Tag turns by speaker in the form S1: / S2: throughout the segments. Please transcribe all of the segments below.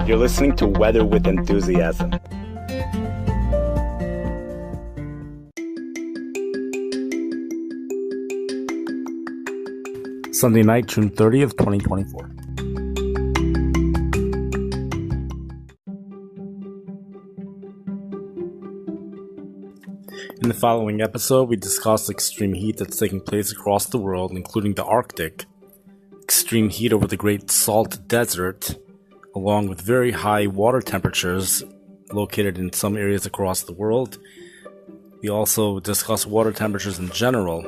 S1: You're listening to Weather with Enthusiasm. Sunday night, June 30th, 2024. In the following episode, we discuss extreme heat that's taking place across the world, including the Arctic, extreme heat over the Great Salt Desert, along with very high water temperatures located in some areas across the world. We also discuss water temperatures in general,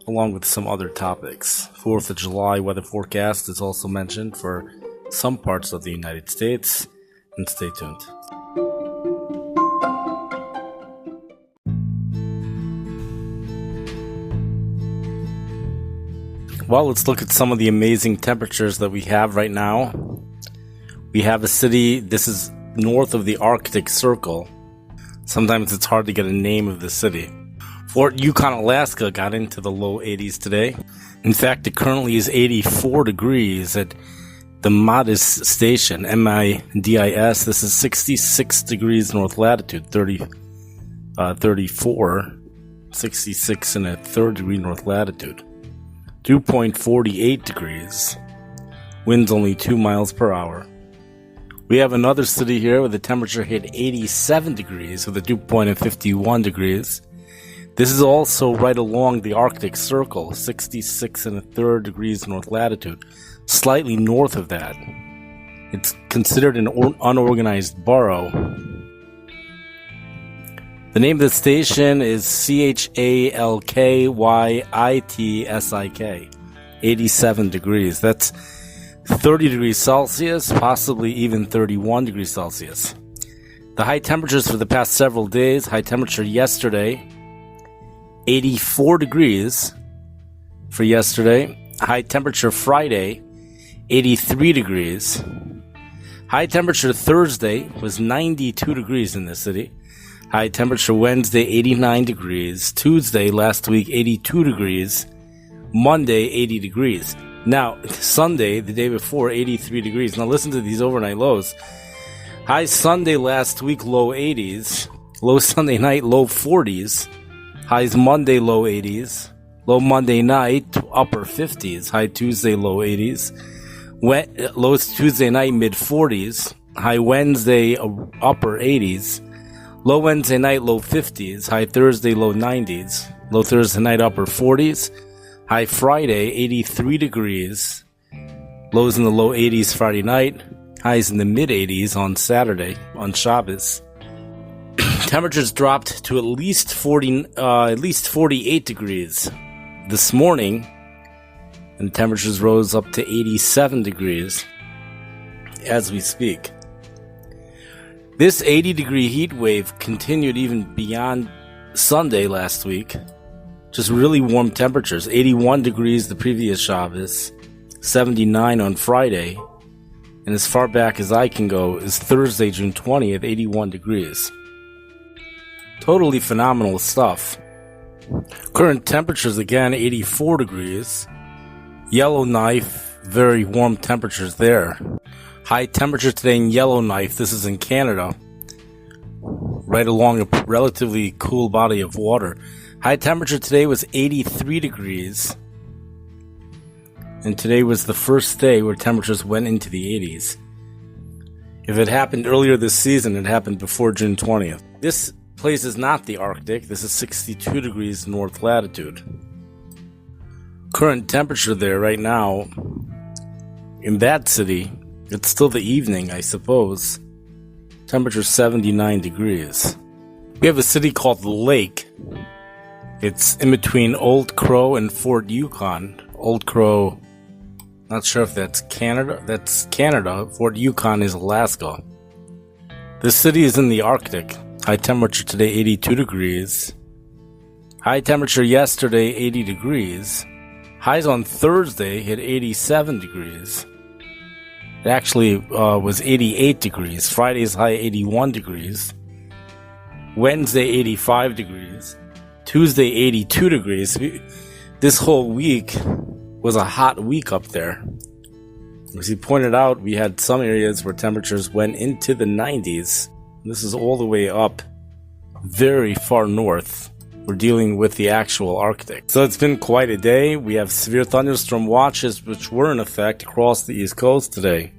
S1: along with some other topics. 4th of July weather forecast is also mentioned for some parts of the United States, and stay tuned. Well, let's look at some of the amazing temperatures that we have right now. We have a city, this is north of the Arctic Circle. Sometimes it's hard to get a name of the city. Fort Yukon, Alaska got into the low 80s today. In fact, it currently is 84 degrees at the Modis station, M-I-D-I-S. This is 66 degrees north latitude, 34, 66 and a third degree north latitude. 2.48 degrees. Winds only 2 miles per hour. We have another city here where the temperature hit 87 degrees with a dew point of 51 degrees. This is also right along the Arctic Circle, 66 and a third degrees north latitude, slightly north of that. It's considered an unorganized borough. The name of the station is Chalkyistik, 87 degrees. That's 30 degrees Celsius, possibly even 31 degrees Celsius. The high temperatures for the past several days, high temperature yesterday, 84 degrees for yesterday. High temperature Friday, 83 degrees. High temperature Thursday was 92 degrees in the city. High temperature Wednesday, 89 degrees. Tuesday, last week, 82 degrees. Monday, 80 degrees. Now, Sunday, the day before, 83 degrees. Now listen to these overnight lows. High Sunday last week, low 80s. Low Sunday night, low 40s. Highs Monday, low 80s. Low Monday night, upper 50s. High Tuesday, low 80s. Lows Tuesday night, mid 40s. High Wednesday, upper 80s. Low Wednesday night, low 50s. High Thursday, low 90s. Low Thursday night, upper 40s. High Friday, 83 degrees. Lows in the low 80s Friday night. Highs in the mid 80s on Saturday, on Shabbos. Temperatures dropped to at least 48 degrees this morning, and temperatures rose up to 87 degrees as we speak. This 80-degree heat wave continued even beyond Sunday last week. Just really warm temperatures. 81 degrees the previous Shabbos, 79 on Friday, and as far back as I can go is Thursday, June 20th, 81 degrees. Totally phenomenal stuff. Current temperatures again, 84 degrees. Yellowknife, very warm temperatures there. High temperature today in Yellowknife, this is in Canada, right along a relatively cool body of water. High temperature today was 83 degrees, and today was the first day where temperatures went into the 80s. If it happened earlier this season, it happened before June 20th. This place is not the Arctic. This is 62 degrees north latitude. Current temperature there right now in that city, it's still the evening, I suppose. Temperature 79 degrees. We have a city called Lake. It's in between Old Crow and Fort Yukon. Old Crow, not sure if that's Canada. That's Canada. Fort Yukon is Alaska. This city is in the Arctic. High temperature today, 82 degrees. High temperature yesterday, 80 degrees. Highs on Thursday hit 87 degrees. It actually was 88 degrees. Friday's high, 81 degrees. Wednesday, 85 degrees. Tuesday, 82 degrees. This whole week was a hot week up there. As he pointed out, we had some areas where temperatures went into the 90s. This is all the way up very far north. We're dealing with the actual Arctic. So it's been quite a day. We have severe thunderstorm watches which were in effect across the East Coast today.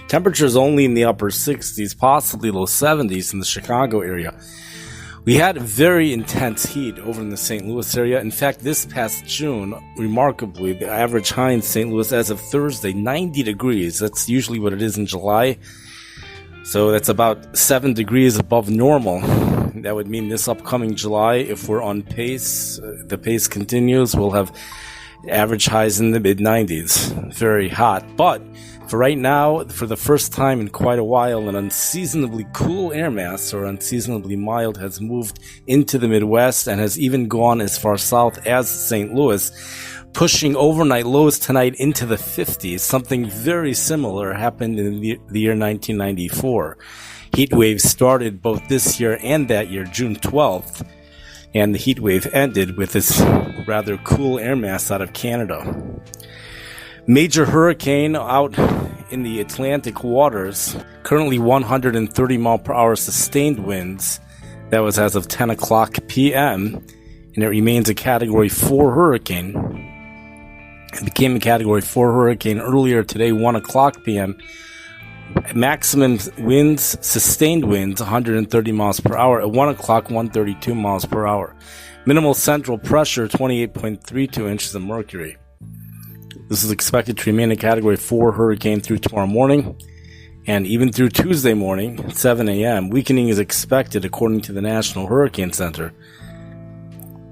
S1: Temperatures only in the upper 60s, possibly low 70s in the Chicago area. We had very intense heat over in the St. Louis area. In fact, this past June, remarkably, the average high in St. Louis as of Thursday, 90 degrees. That's usually what it is in July. So that's about 7 degrees above normal. That would mean this upcoming July, if we're on pace, the pace continues, we'll have average highs in the mid-90s. Very hot. But for right now, for the first time in quite a while, an unseasonably cool air mass, or unseasonably mild, has moved into the Midwest and has even gone as far south as St. Louis, pushing overnight lows tonight into the 50s. Something very similar happened in the year 1994. Heatwave started both this year and that year, June 12th, and the heatwave ended with this rather cool air mass out of Canada. Major hurricane out in the Atlantic waters, currently 130 mile per hour sustained winds. That was as of 10 o'clock p.m., and it remains a Category 4 hurricane. It became a Category 4 hurricane earlier today, 1 o'clock p.m. Maximum winds, sustained winds, 130 miles per hour. At 1 o'clock, 132 miles per hour. Minimal central pressure, 28.32 inches of mercury. This is expected to remain a Category 4 hurricane through tomorrow morning, and even through Tuesday morning at 7 a.m. Weakening is expected according to the National Hurricane Center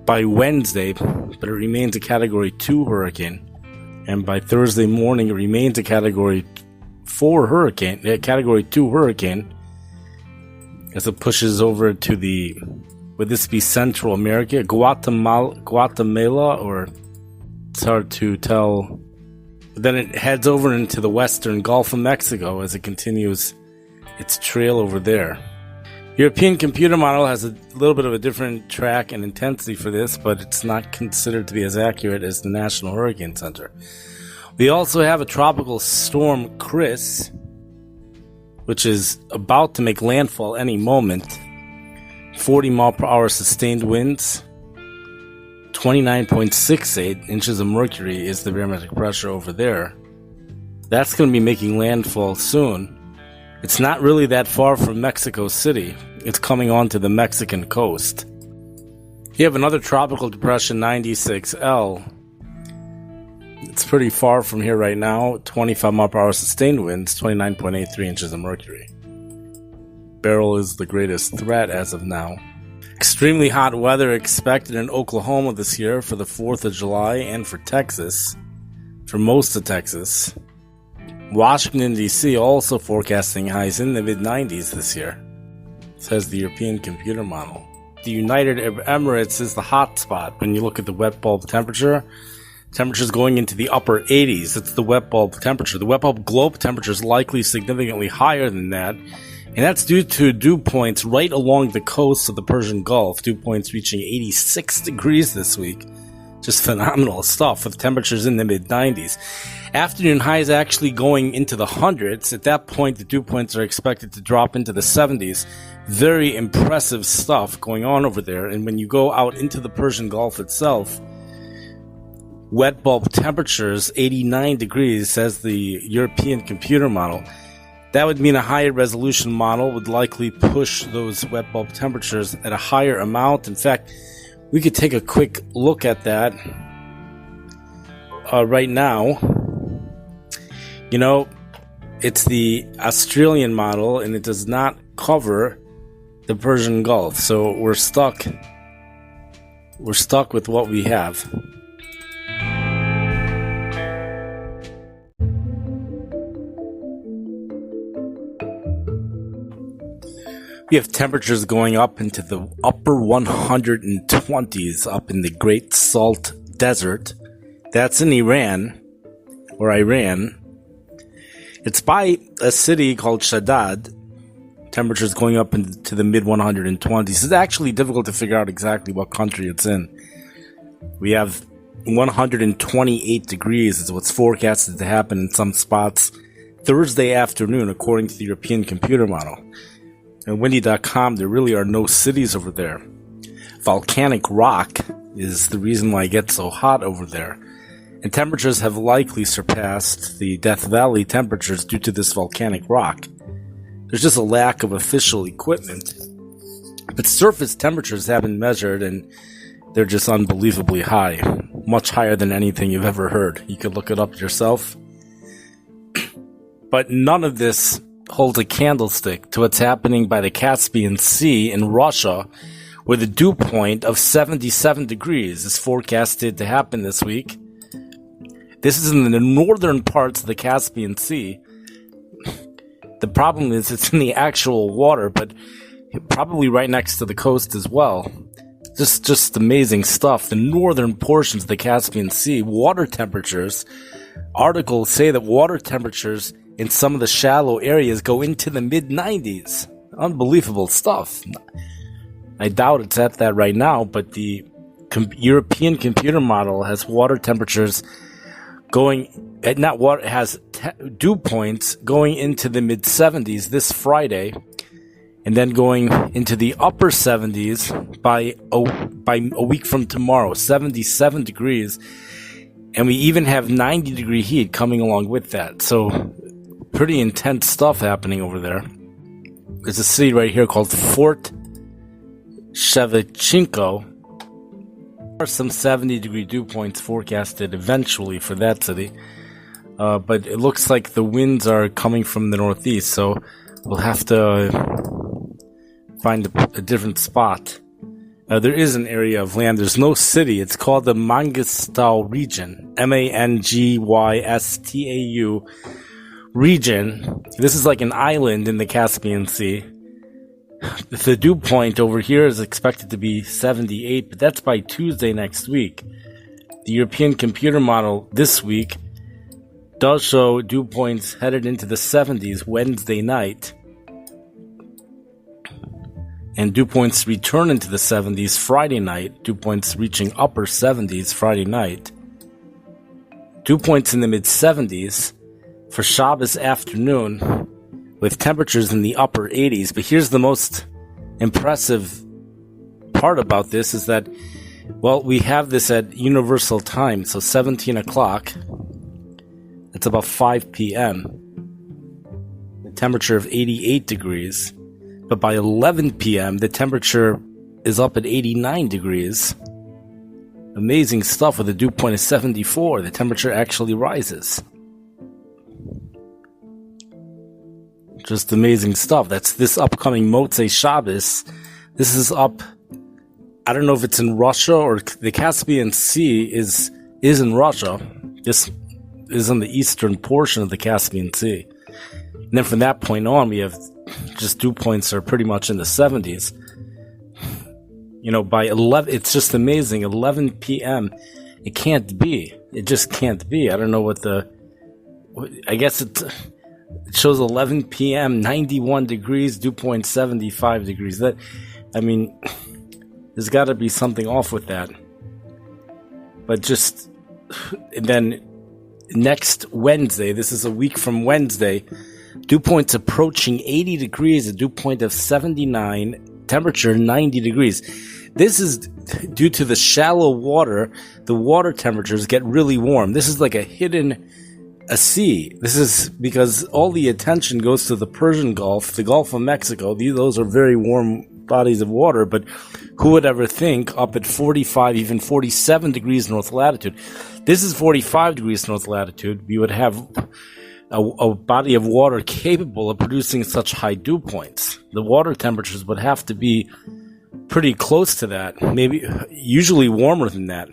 S1: by Wednesday, but it remains a Category 2 hurricane. And by Thursday morning, it remains a Category 4 hurricane, a Category 2 hurricane, as it pushes over to the, would this be Central America, Guatemala, or it's hard to tell. But then it heads over into the western Gulf of Mexico as it continues its trail over there. European computer model has a little bit of a different track and intensity for this, but it's not considered to be as accurate as the National Hurricane Center. We also have a tropical storm, Chris, which is about to make landfall any moment. 40 mile per hour sustained winds. 29.68 inches of mercury is the barometric pressure over there. That's going to be making landfall soon. It's not really that far from Mexico City. It's coming onto the Mexican coast. You have another tropical depression, 96L. It's pretty far from here right now. 25 mile per hour sustained winds, 29.83 inches of mercury. Beryl is the greatest threat as of now. Extremely hot weather expected in Oklahoma this year for the 4th of July and for Texas, for most of Texas. Washington, D.C. also forecasting highs in the mid-90s this year, says the European computer model. The United Arab Emirates is the hot spot when you look at the wet bulb temperature. Temperatures going into the upper 80s. That's the wet bulb temperature. The wet bulb globe temperature is likely significantly higher than that, and that's due to dew points right along the coast of the Persian Gulf. Dew points reaching 86 degrees this week. Just phenomenal stuff with temperatures in the mid-90s. Afternoon highs actually going into the hundreds. At that point, the dew points are expected to drop into the 70s. Very impressive stuff going on over there. And when you go out into the Persian Gulf itself, wet bulb temperatures, 89 degrees, says the European computer model. That would mean a higher resolution model would likely push those wet bulb temperatures at a higher amount. In fact, we could take a quick look at that right now. You know, it's the Australian model, and it does not cover the Persian Gulf. So we're stuck. We're stuck with what we have. We have temperatures going up into the upper 120s up in the Great Salt Desert. That's in Iran, or Iran. It's by a city called Shaddad. Temperatures going up into the mid 120s. It's actually difficult to figure out exactly what country it's in. We have 128 degrees is what's forecasted to happen in some spots Thursday afternoon, according to the European computer model. And windy.com, there really are no cities over there. Volcanic rock is the reason why it gets so hot over there. And temperatures have likely surpassed the Death Valley temperatures due to this volcanic rock. There's just a lack of official equipment. But surface temperatures have been measured, and they're just unbelievably high. Much higher than anything you've ever heard. You could look it up yourself. But none of this holds a candlestick to what's happening by the Caspian Sea in Russia, where the dew point of 77 degrees is forecasted to happen this week. This is in the northern parts of the Caspian Sea. The problem is it's in the actual water, but probably right next to the coast as well. Just amazing stuff. The northern portions of the Caspian Sea, water temperatures, articles say that water temperatures in some of the shallow areas go into the mid-90s. Unbelievable stuff. I doubt it's at that right now, but the European computer model has water temperatures going at dew points going into the mid-70s this Friday, and then going into the upper 70s by a week from tomorrow, 77 degrees. And we even have 90-degree heat coming along with that. So pretty intense stuff happening over there. There's a city right here called Fort Shevchenko. There are some 70-degree dew points forecasted eventually for that city. But it looks like the winds are coming from the northeast, so we'll have to find a different spot. There is an area of land. There's no city. It's called the Mangistau region. Mangystau region. This is like an island in the Caspian Sea. The dew point over here is expected to be 78, but that's by Tuesday next week. The European computer model this week does show dew points headed into the 70s Wednesday night. And dew points return into the 70s Friday night. Dew points reaching upper 70s Friday night. Dew points in the mid-70s for Shabbos afternoon with temperatures in the upper 80s. But here's the most impressive part about this is that, well, we have this at universal time, so 17 o'clock. It's about 5 p.m. The temperature of 88 degrees. But by 11 p.m., the temperature is up at 89 degrees. Amazing stuff. With a dew point of 74, the temperature actually rises. Just amazing stuff. That's this upcoming Motzei Shabbos. This is up, I don't know if it's in Russia or the Caspian Sea is in Russia. This is on the eastern portion of the Caspian Sea. And then from that point on, we have just dew points are pretty much in the 70s. You know, by 11, it's just amazing. 11 p.m., it can't be. It just can't be. I don't know I guess it shows 11 p.m., 91 degrees, dew point 75 degrees. There's got to be something off with that. But and then next Wednesday, this is a week from Wednesday, dew points approaching 80 degrees, a dew point of 79, temperature 90 degrees. This is due to the shallow water. The water temperatures get really warm. This is like a sea. This is because all the attention goes to the Persian Gulf, the Gulf of Mexico. Those are very warm bodies of water, but who would ever think up at 45, even 47 degrees north latitude? This is 45 degrees north latitude. We would have a body of water capable of producing such high dew points. The water temperatures would have to be pretty close to that, maybe usually warmer than that.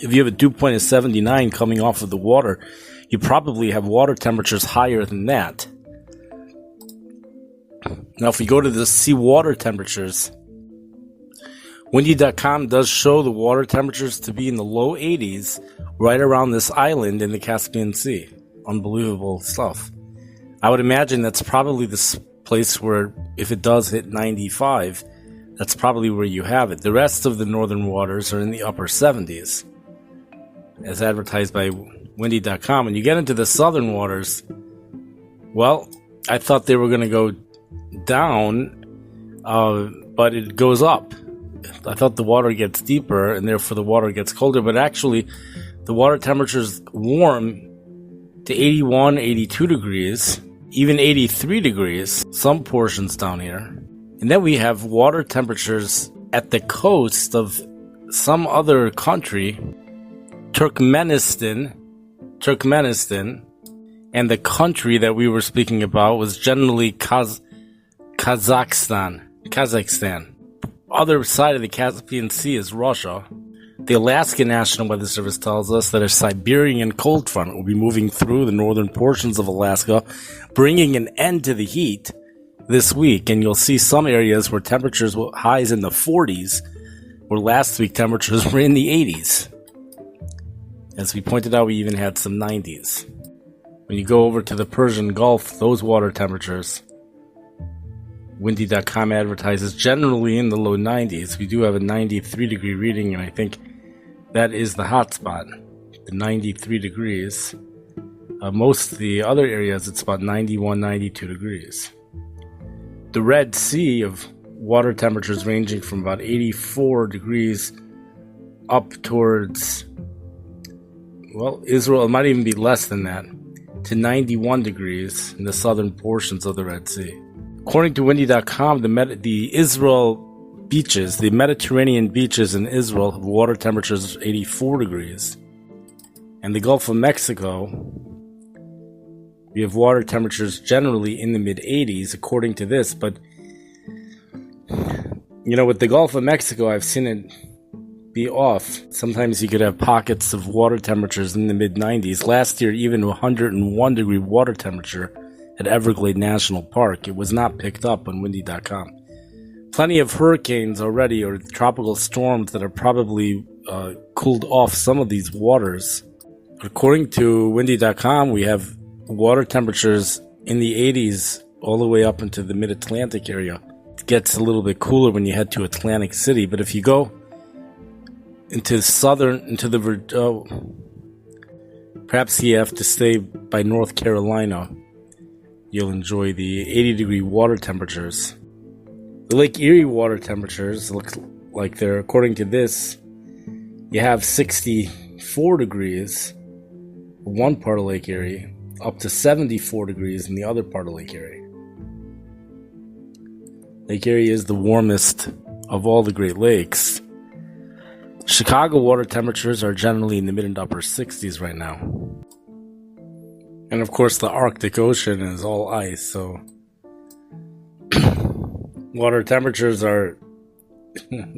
S1: If you have a dew point of 79 coming off of the water, you probably have water temperatures higher than that. Now, if we go to the seawater temperatures, windy.com does show the water temperatures to be in the low 80s right around this island in the Caspian Sea. Unbelievable stuff. I would imagine that's probably this place where, if it does hit 95, that's probably where you have it. The rest of the northern waters are in the upper 70s. as advertised by windy.com. When you get into the southern waters, well, I thought they were going to go down, but it goes up. I thought the water gets deeper and therefore the water gets colder, but actually the water temperatures warm to 81, 82 degrees, even 83 degrees, some portions down here. And then we have water temperatures at the coast of some other country, Turkmenistan, and the country that we were speaking about was generally Kazakhstan. Other side of the Caspian Sea is Russia. The Alaska National Weather Service tells us that a Siberian cold front will be moving through the northern portions of Alaska, bringing an end to the heat this week. And you'll see some areas where temperatures will highs in the 40s, where last week temperatures were in the 80s. As we pointed out, we even had some 90s. When you go over to the Persian Gulf, those water temperatures, windy.com advertises generally in the low 90s. We do have a 93 degree reading, and I think that is the hot spot, the 93 degrees. Most of the other areas, it's about 91, 92 degrees. The Red Sea of water temperatures ranging from about 84 degrees up towards, well, Israel, it might even be less than that, to 91 degrees in the southern portions of the Red Sea. According to windy.com, the Israel beaches, the Mediterranean beaches in Israel have water temperatures of 84 degrees. And the Gulf of Mexico, we have water temperatures generally in the mid-80s, according to this. But, you know, with the Gulf of Mexico, I've seen it be off. Sometimes you could have pockets of water temperatures in the mid-90s. Last year, even 101 degree water temperature at Everglade National Park. It was not picked up on windy.com. Plenty of hurricanes already, or tropical storms that have probably cooled off some of these waters. According to windy.com, we have water temperatures in the 80s all the way up into the mid-Atlantic area. It gets a little bit cooler when you head to Atlantic City, but if you go into perhaps you have to stay by North Carolina, you'll enjoy the 80 degree water temperatures. The Lake Erie water temperatures look like they're, according to this, you have 64 degrees in one part of Lake Erie, up to 74 degrees in the other part of Lake Erie. Lake Erie is the warmest of all the Great Lakes. Chicago water temperatures are generally in the mid and upper 60s right now. And of course, the Arctic Ocean is all ice, so water temperatures are,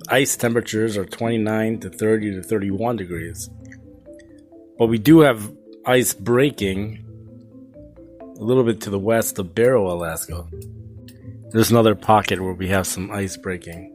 S1: ice temperatures are 29 to 30 to 31 degrees. But we do have ice breaking a little bit to the west of Barrow, Alaska. There's another pocket where we have some ice breaking.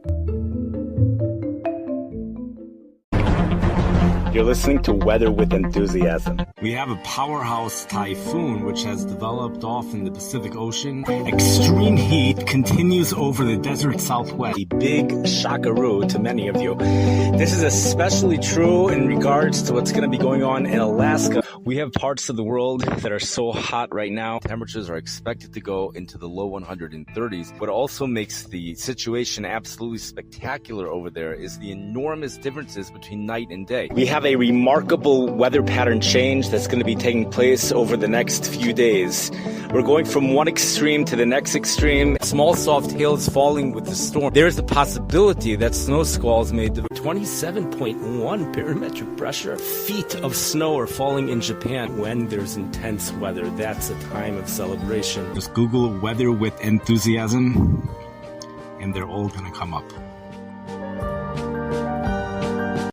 S2: You're listening to Weather with Enthusiasm.
S1: We have a powerhouse typhoon which has developed off in the Pacific Ocean. Extreme heat continues over the desert southwest.
S2: A big shockaroo to many of you. This is especially true in regards to what's going to be going on in Alaska. We have parts of the world that are so hot right now.
S3: Temperatures are expected to go into the low 130s. What also makes the situation absolutely spectacular over there is the enormous differences between night and day.
S2: We have a remarkable weather pattern change that's going to be taking place over the next few days. We're going from one extreme to the next extreme.
S3: Small soft hail is falling with the storm. There is a possibility that snow squalls may develop. 27.1 barometric pressure. Feet of snow are falling in Japan. When there's intense weather, that's a time of celebration.
S1: Just Google Weather with Enthusiasm, and they're all going to come up.